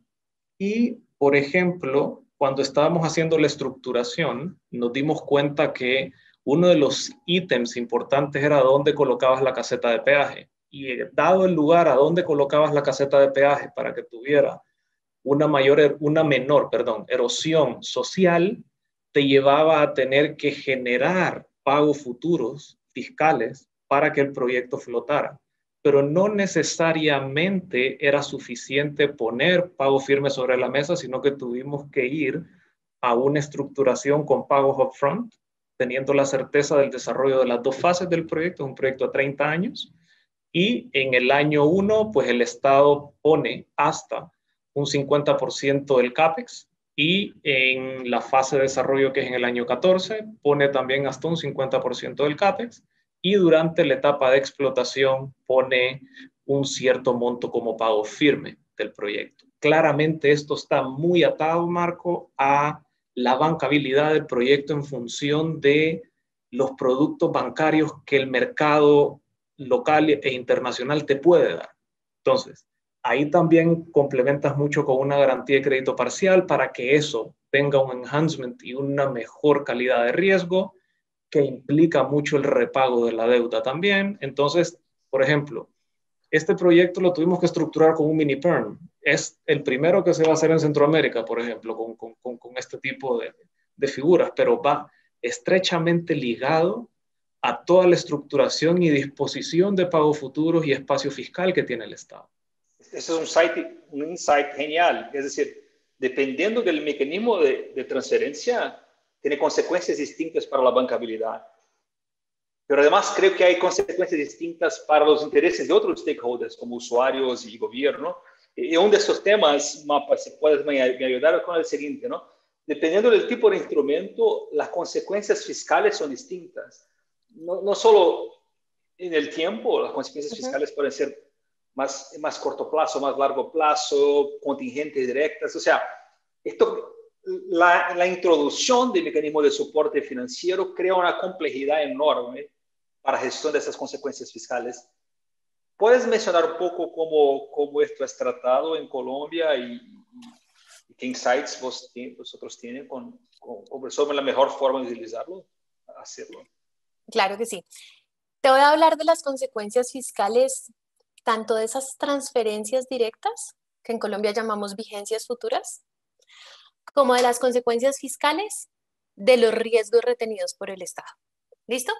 Y, por ejemplo, cuando estábamos haciendo la estructuración, nos dimos cuenta que uno de los ítems importantes era dónde colocabas la caseta de peaje. Y dado el lugar a dónde colocabas la caseta de peaje para que tuviera una menor erosión social, te llevaba a tener que generar pagos futuros fiscales para que el proyecto flotara. Pero no necesariamente era suficiente poner pago firme sobre la mesa, sino que tuvimos que ir a una estructuración con pagos upfront, teniendo la certeza del desarrollo de las dos fases del proyecto, un proyecto a 30 años, y en el año 1, pues el Estado pone hasta un 50% del CAPEX, y en la fase de desarrollo, que es en el año 14, pone también hasta un 50% del CAPEX, y durante la etapa de explotación pone un cierto monto como pago firme del proyecto. Claramente esto está muy atado, Marco, a la bancabilidad del proyecto en función de los productos bancarios que el mercado local e internacional te puede dar. Entonces, ahí también complementas mucho con una garantía de crédito parcial para que eso tenga un enhancement y una mejor calidad de riesgo, que implica mucho el repago de la deuda también. Entonces, por ejemplo, este proyecto lo tuvimos que estructurar con un mini perm. Es el primero que se va a hacer en Centroamérica, por ejemplo, con este tipo de figuras, pero va estrechamente ligado a toda la estructuración y disposición de pagos futuros y espacio fiscal que tiene el Estado. Ese es un insight genial. Es decir, dependiendo del mecanismo de transferencia, tiene consecuencias distintas para la bancabilidad. Pero además creo que hay consecuencias distintas para los intereses de otros stakeholders, como usuarios y gobierno. Y uno de esos temas, Mapa, si puedes me ayudar con el siguiente, ¿no? Dependiendo del tipo de instrumento, las consecuencias fiscales son distintas. No solo en el tiempo, las consecuencias fiscales pueden ser más corto plazo, más largo plazo, contingentes directas. O sea, la introducción de mecanismos de soporte financiero crea una complejidad enorme para la gestión de esas consecuencias fiscales. ¿Puedes mencionar un poco cómo esto es tratado en Colombia y qué insights vosotros tienen sobre la mejor forma de utilizarlo, hacerlo? Claro que sí. Te voy a hablar de las consecuencias fiscales, tanto de esas transferencias directas, que en Colombia llamamos vigencias futuras, como de las consecuencias fiscales de los riesgos retenidos por el Estado. ¿Listo?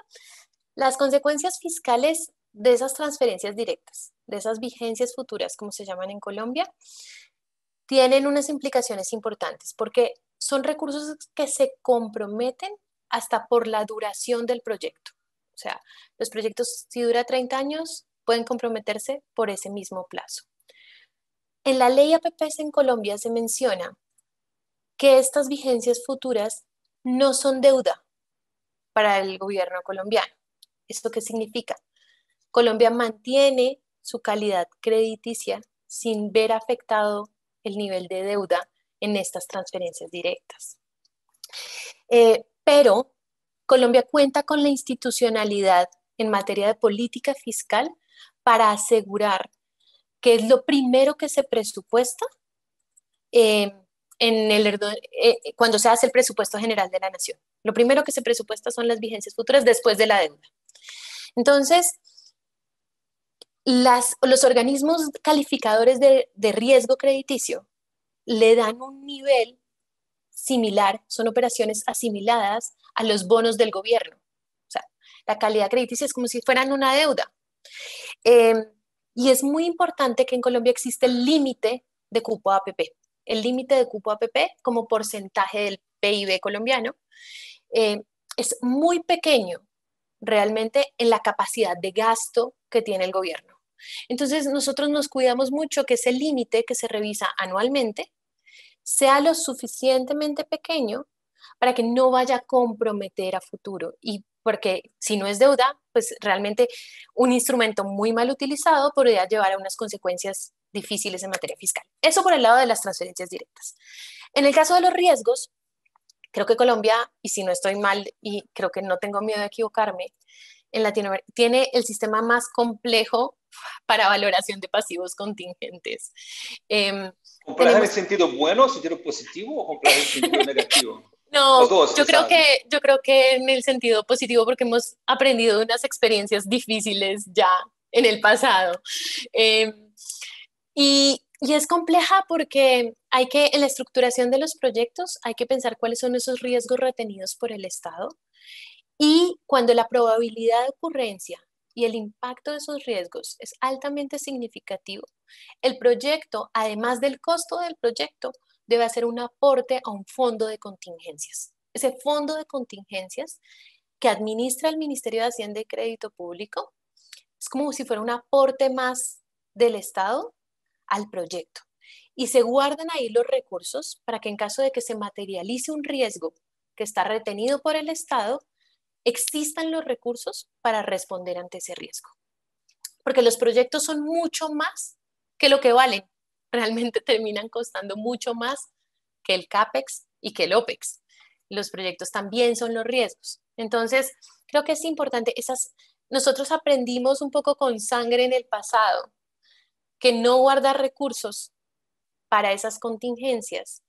Las consecuencias fiscales de esas transferencias directas, de esas vigencias futuras, como se llaman en Colombia, tienen unas implicaciones importantes porque son recursos que se comprometen hasta por la duración del proyecto. O sea, los proyectos, si dura 30 años, pueden comprometerse por ese mismo plazo. En la ley APPs en Colombia se menciona que estas vigencias futuras no son deuda para el gobierno colombiano. ¿Esto qué significa? Colombia mantiene su calidad crediticia sin ver afectado el nivel de deuda en estas transferencias directas. Pero Colombia cuenta con la institucionalidad en materia de política fiscal para asegurar que es lo primero que se presupuesta cuando se hace el presupuesto general de la nación. Lo primero que se presupuesta son las vigencias futuras después de la deuda. Entonces, los organismos calificadores de riesgo crediticio le dan un nivel similar, son operaciones asimiladas a los bonos del gobierno. O sea, la calidad crediticia es como si fueran una deuda. Y es muy importante que en Colombia existe el límite de cupo APP. El límite de cupo APP como porcentaje del PIB colombiano es muy pequeño realmente en la capacidad de gasto que tiene el gobierno. Entonces, nosotros nos cuidamos mucho que ese límite que se revisa anualmente sea lo suficientemente pequeño para que no vaya a comprometer a futuro. Y porque si no es deuda, pues realmente un instrumento muy mal utilizado podría llevar a unas consecuencias difíciles en materia fiscal. Eso por el lado de las transferencias directas. En el caso de los riesgos, creo que Colombia, y si no estoy mal, y creo que no tengo miedo de equivocarme, en Latinoamérica tiene el sistema más complejo para valoración de pasivos contingentes. ¿Complejo en el sentido bueno, sentido positivo o complejo en el sentido negativo? No, Los dos, yo creo que en el sentido positivo porque hemos aprendido unas experiencias difíciles ya en el pasado. Y es compleja porque en la estructuración de los proyectos hay que pensar cuáles son esos riesgos retenidos por el Estado y cuando la probabilidad de ocurrencia y el impacto de esos riesgos es altamente significativo, el proyecto, además del costo del proyecto, debe hacer un aporte a un fondo de contingencias. Ese fondo de contingencias que administra el Ministerio de Hacienda y Crédito Público es como si fuera un aporte más del Estado al proyecto. Y se guardan ahí los recursos para que en caso de que se materialice un riesgo que está retenido por el Estado, existan los recursos para responder ante ese riesgo. Porque los proyectos son mucho más que lo que valen. Realmente terminan costando mucho más que el CAPEX y que el OPEX. Los proyectos también son los riesgos. Entonces, creo que es importante. Nosotros aprendimos un poco con sangre en el pasado que no guardar recursos para esas contingencias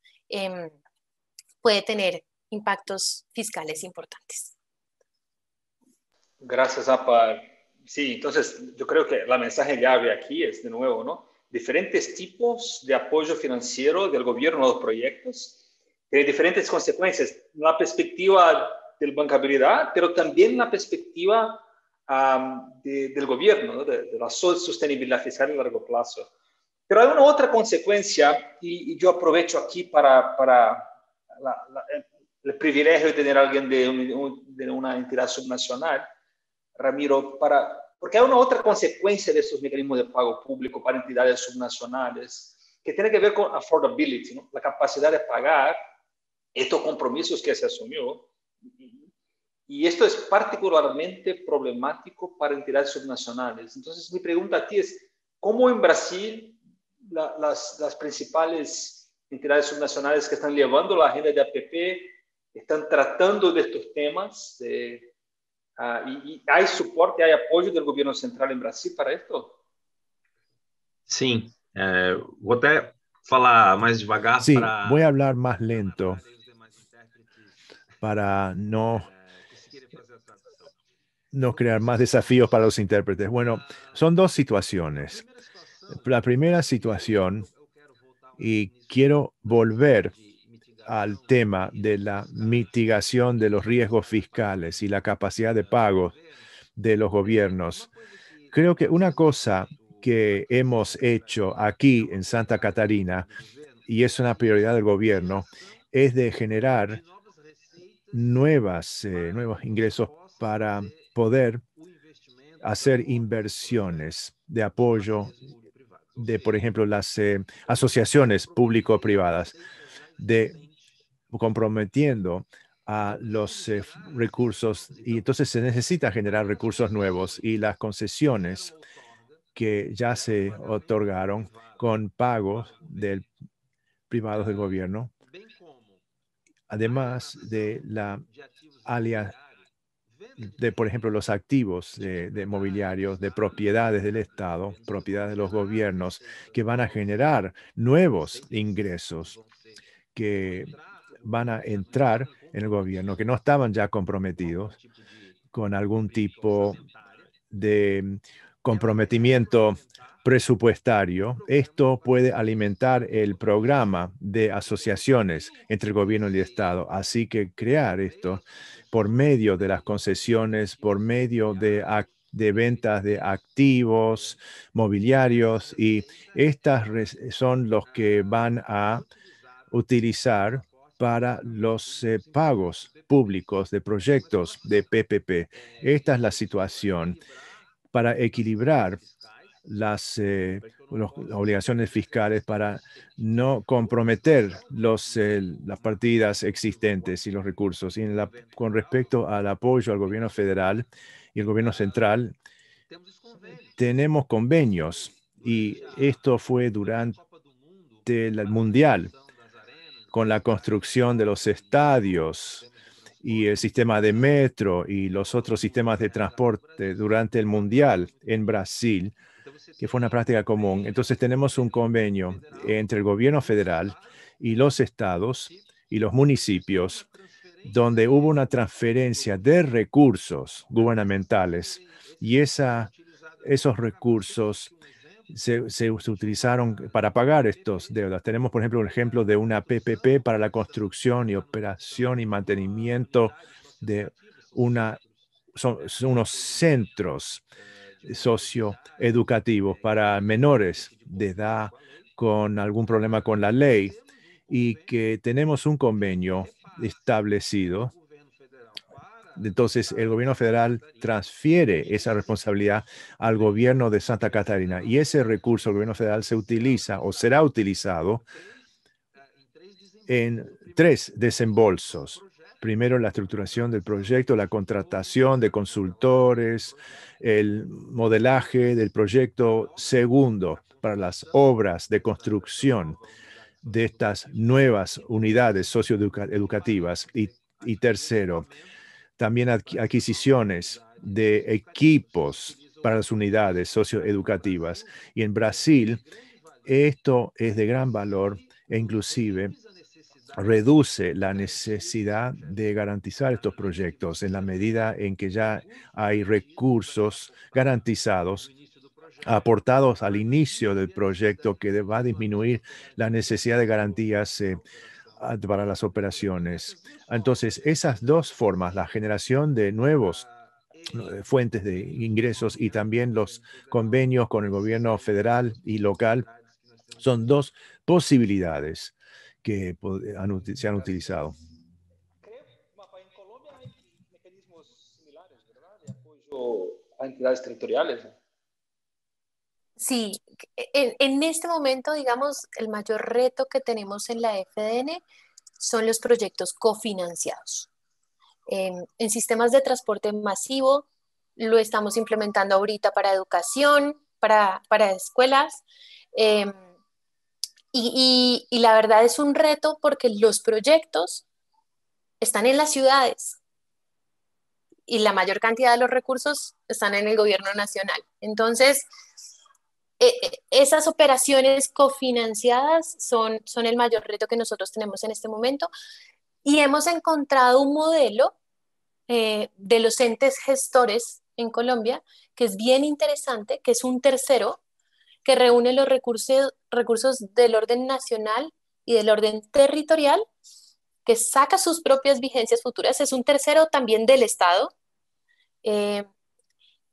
puede tener impactos fiscales importantes. Gracias, Apa. Sí, entonces yo creo que la mensaje llave aquí es, de nuevo, ¿no? Diferentes tipos de apoyo financiero del gobierno a los proyectos, tiene diferentes consecuencias. La perspectiva de la bancabilidad, pero también la perspectiva del gobierno, ¿no? de la sostenibilidad fiscal a largo plazo. Pero hay una otra consecuencia, y yo aprovecho aquí para el privilegio de tener a alguien de una entidad subnacional, Ramiro, porque hay una otra consecuencia de estos mecanismos de pago público para entidades subnacionales que tiene que ver con affordability, ¿no? La capacidad de pagar estos compromisos que se asumió. Y esto es particularmente problemático para entidades subnacionales. Entonces, mi pregunta a ti es, ¿cómo en Brasil las principales entidades subnacionales que están llevando la agenda de APP están tratando de estos temas? ¿Y hay soporte, hay apoyo del gobierno central en Brasil para esto? Sim, vou até falar mais devagar. Sí, voy a hablar más lento para no crear más desafíos para los intérpretes. Bueno, son dos situaciones. La primera situación, y quiero volver al tema de la mitigación de los riesgos fiscales y la capacidad de pago de los gobiernos. Creo que una cosa que hemos hecho aquí en Santa Catarina, y es una prioridad del gobierno, es de generar nuevos ingresos para poder hacer inversiones de apoyo de, por ejemplo, las asociaciones público-privadas, comprometiendo a los recursos, y entonces se necesita generar recursos nuevos y las concesiones que ya se otorgaron con pagos privados del gobierno, además de por ejemplo, los activos de mobiliarios, de propiedades del Estado, propiedades de los gobiernos, que van a generar nuevos ingresos que van a entrar en el gobierno, que no estaban ya comprometidos con algún tipo de comprometimiento presupuestario. Esto puede alimentar el programa de asociaciones entre el gobierno y el Estado. Así que crear esto por medio de las concesiones, por medio de de ventas de activos mobiliarios, y estas son los que van a utilizar para los pagos públicos de proyectos de PPP. Esta es la situación para equilibrar las obligaciones fiscales, para no comprometer las partidas existentes y los recursos. Y con respecto al apoyo al gobierno federal y el gobierno central, tenemos convenios, y esto fue durante el Mundial, con la construcción de los estadios y el sistema de metro y los otros sistemas de transporte durante el Mundial en Brasil, que fue una práctica común. Entonces tenemos un convenio entre el gobierno federal y los estados y los municipios, donde hubo una transferencia de recursos gubernamentales, y esos recursos se utilizaron para pagar estas deudas. Tenemos, por ejemplo, un ejemplo de una PPP para la construcción y operación y mantenimiento de unos centros socioeducativos para menores de edad con algún problema con la ley, y que tenemos un convenio establecido. Entonces, el gobierno federal transfiere esa responsabilidad al gobierno de Santa Catarina, y ese recurso del gobierno federal se utiliza o será utilizado en 3 desembolsos. Primero, la estructuración del proyecto, la contratación de consultores, el modelaje del proyecto. Segundo, para las obras de construcción de estas nuevas unidades socioeducativas. Y tercero, también adquisiciones de equipos para las unidades socioeducativas. Y en Brasil, esto es de gran valor, e inclusive reduce la necesidad de garantizar estos proyectos en la medida en que ya hay recursos garantizados aportados al inicio del proyecto, que va a disminuir la necesidad de garantías para las operaciones. Entonces, esas dos formas, la generación de nuevos fuentes de ingresos y también los convenios con el gobierno federal y local, son dos posibilidades que se han utilizado. En Colombia hay mecanismos similares, ¿verdad? De apoyo a entidades territoriales. Sí, en este momento, digamos, el mayor reto que tenemos en la FDN son los proyectos cofinanciados. En sistemas de transporte masivo lo estamos implementando ahorita para educación, para escuelas, y la verdad es un reto porque los proyectos están en las ciudades y la mayor cantidad de los recursos están en el gobierno nacional. Entonces, esas operaciones cofinanciadas son el mayor reto que nosotros tenemos en este momento, y hemos encontrado un modelo de los entes gestores en Colombia que es bien interesante, que es un tercero que reúne los recursos del orden nacional y del orden territorial, que saca sus propias vigencias futuras, es un tercero también del Estado,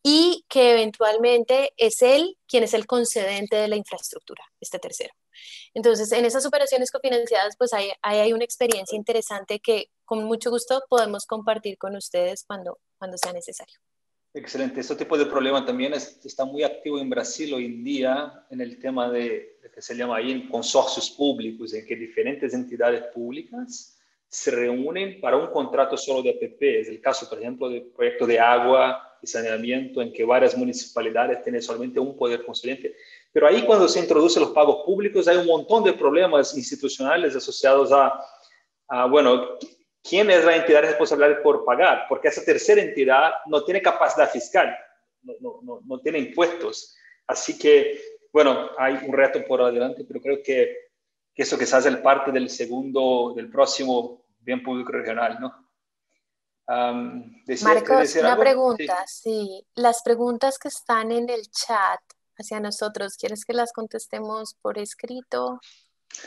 y que eventualmente es él quien es el concedente de la infraestructura, este tercero. Entonces, en esas operaciones cofinanciadas, pues hay una experiencia interesante que con mucho gusto podemos compartir con ustedes cuando sea necesario. Excelente. Este tipo de problema también está muy activo en Brasil hoy en día en el tema de que se llama ahí consorcios públicos, en que diferentes entidades públicas se reúnen para un contrato solo de APP. Es el caso, por ejemplo, del proyecto de agua y saneamiento, en que varias municipalidades tienen solamente un poder concedente. Pero ahí, cuando se introducen los pagos públicos, hay un montón de problemas institucionales asociados a bueno, ¿quién es la entidad responsable por pagar? Porque esa tercera entidad no tiene capacidad fiscal, no tiene impuestos. Así que, bueno, hay un reto por adelante, pero creo que eso quizás es parte del próximo bien público regional, ¿no? Marcos, una pregunta, sí. Las preguntas que están en el chat hacia nosotros, ¿quieres que las contestemos por escrito?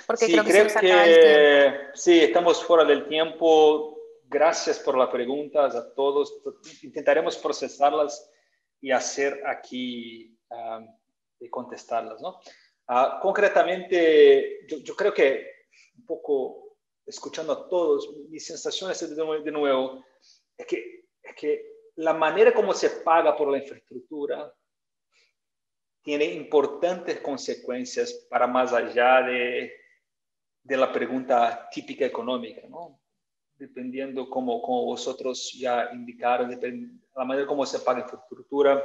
Porque sí, creo que se nos acaba el tiempo. Sí, estamos fuera del tiempo. Gracias por las preguntas a todos. Intentaremos procesarlas y hacer aquí y contestarlas, ¿no? Concretamente, yo creo que un poco escuchando a todos, mi sensación es de nuevo, es que la manera como se paga por la infraestructura tiene importantes consecuencias para más allá de la pregunta típica económica, ¿no? Dependiendo como vosotros ya indicaron, la manera como se paga infraestructura,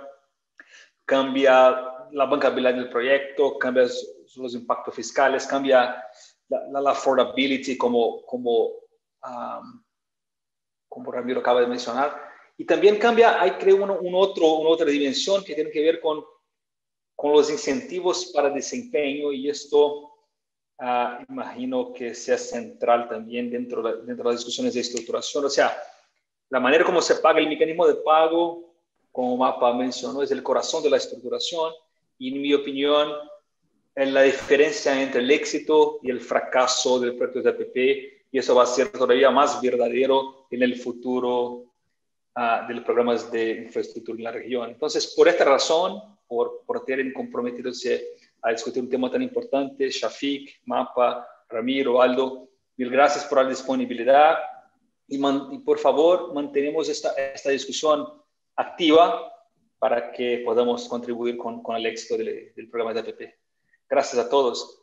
cambia la bancabilidad del proyecto, cambia los impactos fiscales, cambia la affordability como Ramiro acaba de mencionar. Y también cambia, hay creo una otra dimensión que tiene que ver con los incentivos para desempeño, y esto imagino que sea central también dentro de las discusiones de estructuración. O sea, la manera como se paga, el mecanismo de pago, como Mapa mencionó, es el corazón de la estructuración, y en mi opinión es la diferencia entre el éxito y el fracaso del proyecto de APP, y eso va a ser todavía más verdadero en el futuro de los programas de infraestructura en la región. Entonces, por esta razón, por tener comprometidos a discutir un tema tan importante, Shafik, Mapa, Ramiro, Aldo, mil gracias por la disponibilidad, y por favor, mantenemos esta discusión activa para que podamos contribuir con el éxito del programa de APP. Gracias a todos.